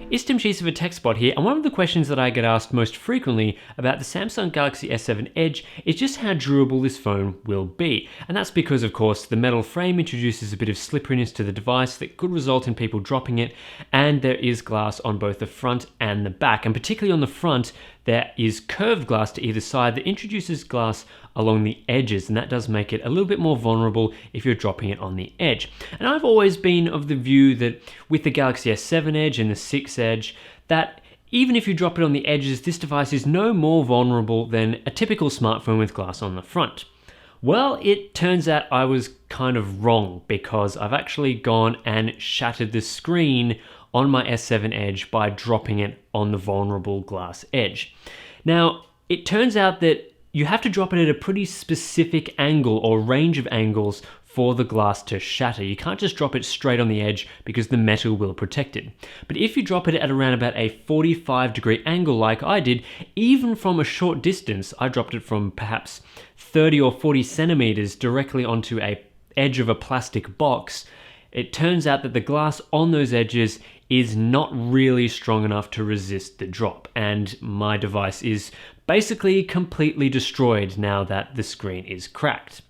It's Tim Sheets of TechSpot here, and one of the questions that I get asked most frequently about the Samsung Galaxy S7 Edge is just how durable this phone will be. And that's because, of course, the metal frame introduces a bit of slipperiness to the device that could result in people dropping it, and there is glass on both the front and the back. And particularly on the front, there is curved glass to either side that introduces glass along the edges, and that does make it a little bit more vulnerable if you're dropping it on the edge. And I've always been of the view that with the Galaxy S7 Edge and the 6 Edge, that even if you drop it on the edges, this device is no more vulnerable than a typical smartphone with glass on the front. Well, it turns out I was kind of wrong, because I've actually gone and shattered the screen on my S7 Edge by dropping it on the vulnerable glass edge. Now, it turns out that you have to drop it at a pretty specific angle or range of angles for the glass to shatter. You can't just drop it straight on the edge because the metal will protect it. But if you drop it at around about a 45-degree angle like I did, even from a short distance, I dropped it from perhaps 30 or 40 centimeters directly onto a edge of a plastic box, it turns out that the glass on those edges is not really strong enough to resist the drop, and my device is basically completely destroyed now that the screen is cracked.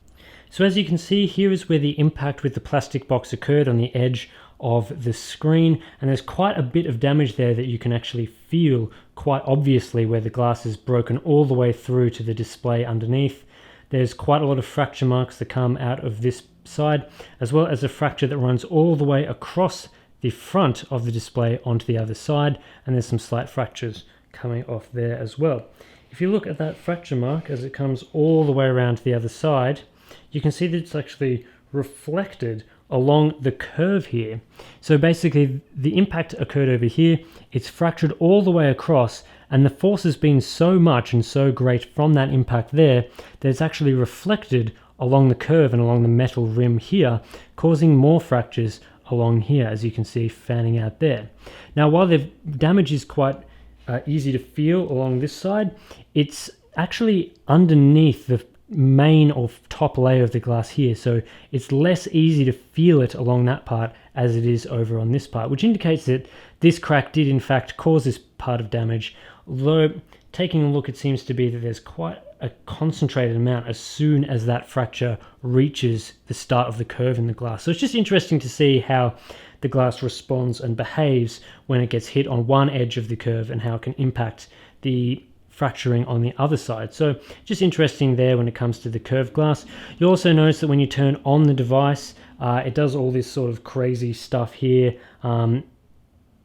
So as you can see, here is where the impact with the plastic box occurred, on the edge of the screen, and there's quite a bit of damage there that you can actually feel quite obviously where the glass is broken all the way through to the display underneath. There's quite a lot of fracture marks that come out of this side, as well as a fracture that runs all the way across the front of the display onto the other side, and there's some slight fractures coming off there as well. If you look at that fracture mark as it comes all the way around to the other side, you can see that it's actually reflected along the curve here. So basically the impact occurred over here, it's fractured all the way across, and the force has been so much and so great from that impact there that it's actually reflected along the curve and along the metal rim here, causing more fractures along here, as you can see fanning out there. Now, while the damage is quite easy to feel along this side, it's actually underneath the main or top layer of the glass here, so it's less easy to feel it along that part as it is over on this part, which indicates that this crack did in fact cause this part of damage, although taking a look, it seems to be that there's quite a concentrated amount as soon as that fracture reaches the start of the curve in the glass. So it's just interesting to see how the glass responds and behaves when it gets hit on one edge of the curve and how it can impact the fracturing on the other side. So just interesting there when it comes to the curved glass. You also notice that when you turn on the device, it does all this sort of crazy stuff here,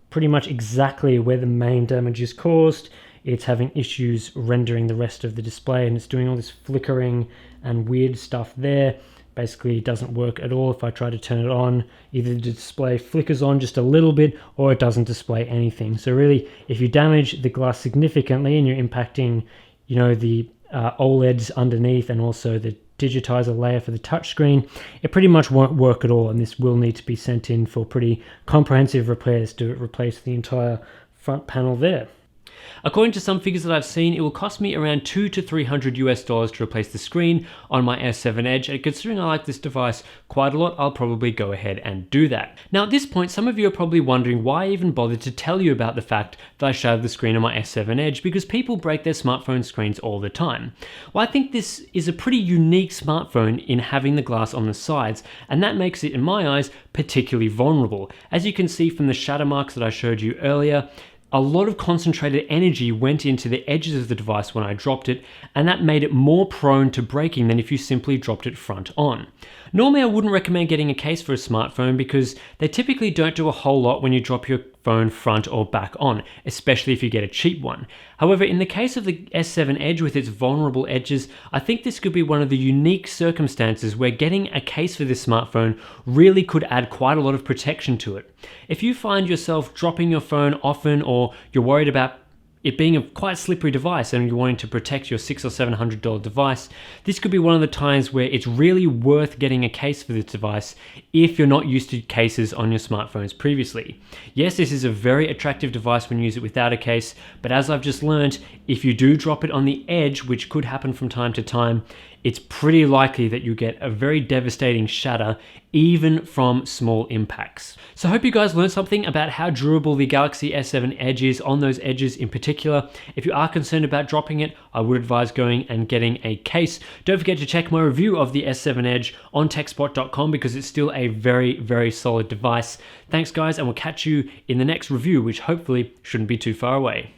pretty much exactly where the main damage is caused. It's having issues rendering the rest of the display, and it's doing all this flickering and weird stuff there. Basically, it doesn't work at all. If I try to turn it on, either the display flickers on just a little bit or it doesn't display anything. So really, if you damage the glass significantly and you're impacting, the OLEDs underneath and also the digitizer layer for the touchscreen, it pretty much won't work at all, and this will need to be sent in for pretty comprehensive repairs to replace the entire front panel there. According to some figures that I've seen, it will cost me around $200 to $300 to replace the screen on my S7 Edge, and considering I like this device quite a lot, I'll probably go ahead and do that. Now at this point, some of you are probably wondering why I even bothered to tell you about the fact that I shattered the screen on my S7 Edge, because people break their smartphone screens all the time. Well, I think this is a pretty unique smartphone in having the glass on the sides, and that makes it, in my eyes, particularly vulnerable. As you can see from the shatter marks that I showed you earlier, a lot of concentrated energy went into the edges of the device when I dropped it, and that made it more prone to breaking than if you simply dropped it front on. Normally, I wouldn't recommend getting a case for a smartphone because they typically don't do a whole lot when you drop your phone front or back on, especially if you get a cheap one. However, in the case of the S7 Edge with its vulnerable edges, I think this could be one of the unique circumstances where getting a case for this smartphone really could add quite a lot of protection to it. If you find yourself dropping your phone often, or you're worried about it being a quite slippery device and you're wanting to protect your $600 or $700 device, this could be one of the times where it's really worth getting a case for this device if you're not used to cases on your smartphones previously. Yes, this is a very attractive device when you use it without a case, but as I've just learned, if you do drop it on the edge, which could happen from time to time, it's pretty likely that you get a very devastating shatter even from small impacts. So I hope you guys learned something about how durable the Galaxy S7 Edge is on those edges in particular. If you are concerned about dropping it, I would advise going and getting a case. Don't forget to check my review of the S7 Edge on TechSpot.com because it's still a very, very solid device. Thanks guys, and we'll catch you in the next review, which hopefully shouldn't be too far away.